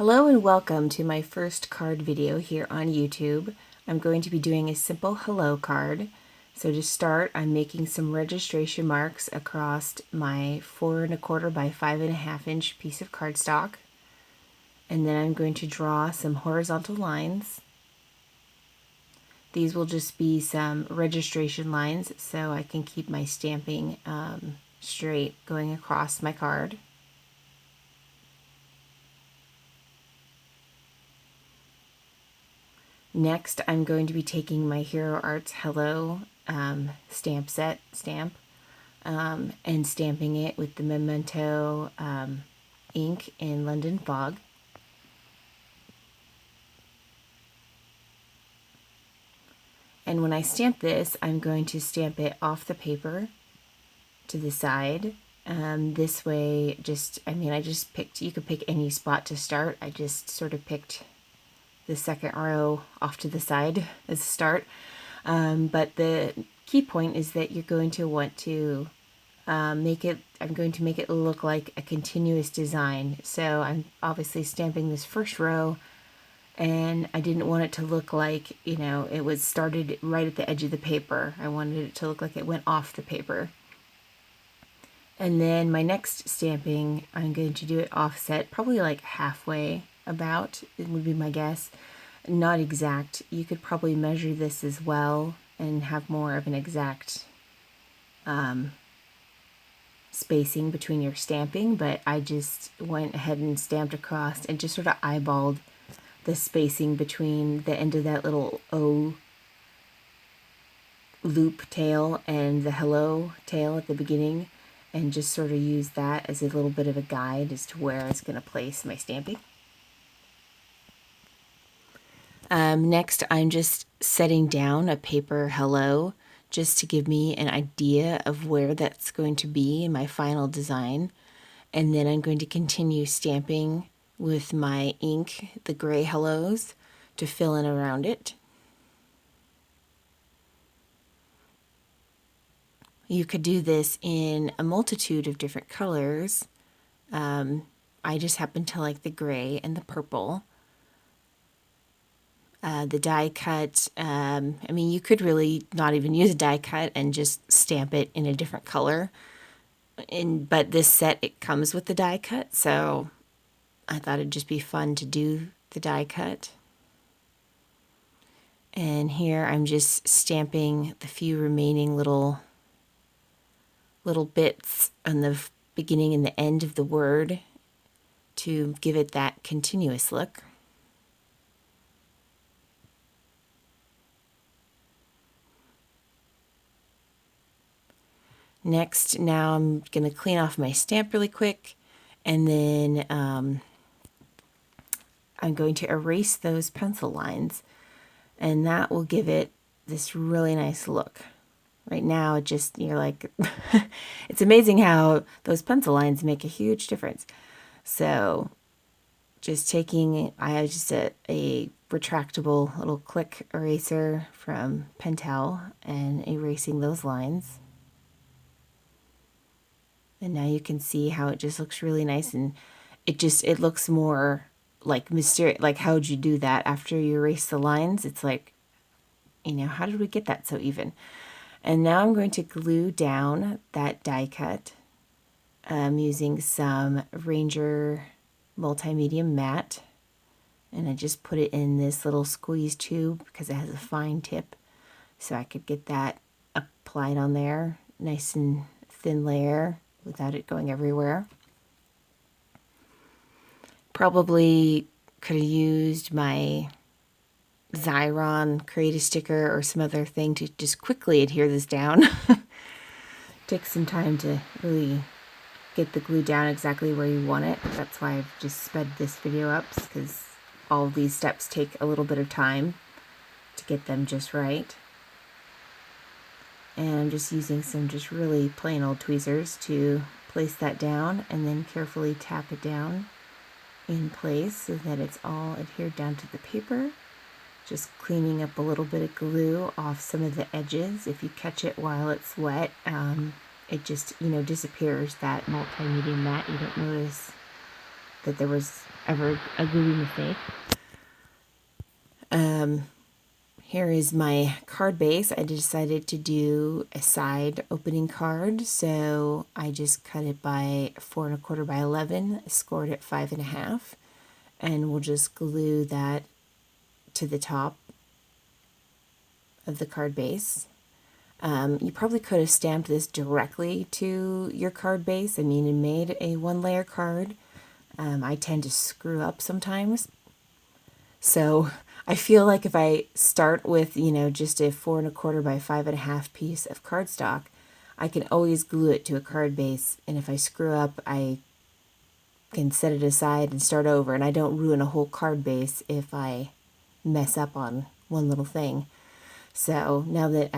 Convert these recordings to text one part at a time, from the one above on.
Hello and welcome to my first card video here on YouTube. I'm going to be doing a simple hello card. So to start, I'm making some registration marks across my 4 1/4 by 5 1/2 inch piece of cardstock. And then I'm going to draw some horizontal lines. These will just be some registration lines so I can keep my stamping straight going across my card. Next, I'm going to be taking my Hero Arts Hello stamp set and stamping it with the Memento ink in London Fog. And when I stamp this, I'm going to stamp it off the paper to the side. This way, I just picked, you could pick any spot to start. I just sort of picked the second row off to the side as a start. But the key point is that you're going to want to I'm going to make it look like a continuous design. So I'm obviously stamping this first row, and I didn't want it to look like, it was started right at the edge of the paper. I wanted it to look like it went off the paper. And then my next stamping, I'm going to do it offset, probably like halfway about, it would be my guess. Not exact. You could probably measure this as well and have more of an exact spacing between your stamping, but I just went ahead and stamped across and just sort of eyeballed the spacing between the end of that little O loop tail and the hello tail at the beginning, and just sort of use that as a little bit of a guide as to where I was going to place my stamping. Next, I'm just setting down a paper hello just to give me an idea of where that's going to be in my final design. And then I'm going to continue stamping with my ink, the gray hellos, to fill in around it. You could do this in a multitude of different colors. I just happen to like the gray and the purple. The die cut, you could really not even use a die cut and just stamp it in a different color. But this set, it comes with the die cut, so I thought it'd just be fun to do the die cut. And here I'm just stamping the few remaining little bits on the beginning and the end of the word to give it that continuous look. Next, now I'm going to clean off my stamp really quick, and then I'm going to erase those pencil lines, and that will give it this really nice look. Right now, you're like, it's amazing how those pencil lines make a huge difference. So just I have just a retractable little click eraser from Pentel and erasing those lines. And now you can see how it just looks really nice, and it looks more like mysterious. Like, how would you do that after you erase the lines? It's like, how did we get that so even? And now I'm going to glue down that die cut using some Ranger Multimedia Matte. And I just put it in this little squeeze tube because it has a fine tip. So I could get that applied on there, nice and thin layer, without it going everywhere. Probably could have used my Xyron Create a Sticker or some other thing to just quickly adhere this down. Takes some time to really get the glue down exactly where you want it. That's why I've just sped this video up, because all of these steps take a little bit of time to get them just right. And I'm just using some just really plain old tweezers to place that down, and then carefully tap it down in place so that it's all adhered down to the paper. Just cleaning up a little bit of glue off some of the edges. If you catch it while it's wet, it just, disappears, that multimedia matte. You don't notice that there was ever a glue mistake. Here is my card base. I decided to do a side opening card, so I just cut it by 4 1/4 by 11, scored it 5 1/2, and we'll just glue that to the top of the card base. You probably could have stamped this directly to your card base. I mean, and made a 1-layer card. I tend to screw up sometimes. So I feel like if I start with, just a 4 1/4 by 5 1/2 piece of cardstock, I can always glue it to a card base. And if I screw up, I can set it aside and start over. And I don't ruin a whole card base if I mess up on one little thing. So now that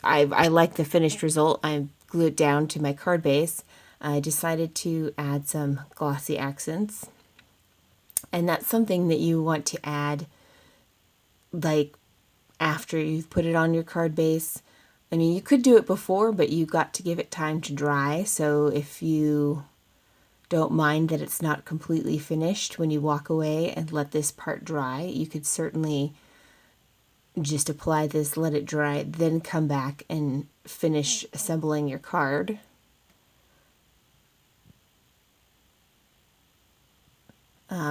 I like the finished result, I glue it down to my card base. I decided to add some glossy accents. And that's something that you want to add like after you've put it on your card base. I mean, you could do it before, but you got to give it time to dry. So if you don't mind that it's not completely finished when you walk away and let this part dry, you could certainly just apply this, let it dry, then come back and finish assembling your card.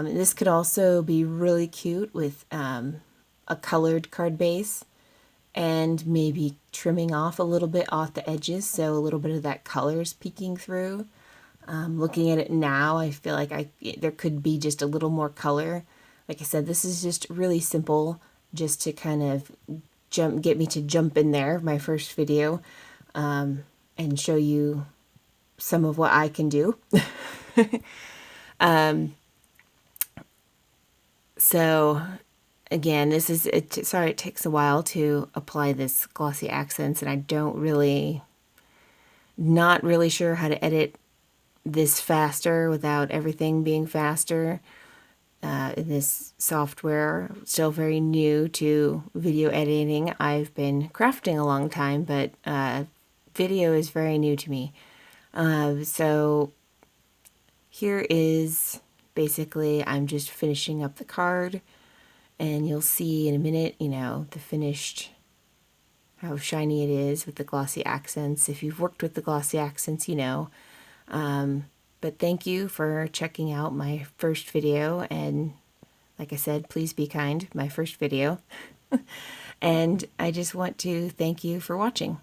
This could also be really cute with a colored card base and maybe trimming off a little bit off the edges so a little bit of that color is peeking through. Looking at it now, I feel like there could be just a little more color. Like I said, this is just really simple, just to kind of get me to jump in there, my first video, and show you some of what I can do. So again, this is sorry it takes a while to apply this glossy accents, and I not really sure how to edit this faster without everything being faster. In this software, still very new to video editing. I've been crafting a long time, but video is very new to me. So here is basically, I'm just finishing up the card, and you'll see in a minute, the finished, how shiny it is with the glossy accents. If you've worked with the glossy accents, you know. But thank you for checking out my first video, and like I said, please be kind, my first video. And I just want to thank you for watching.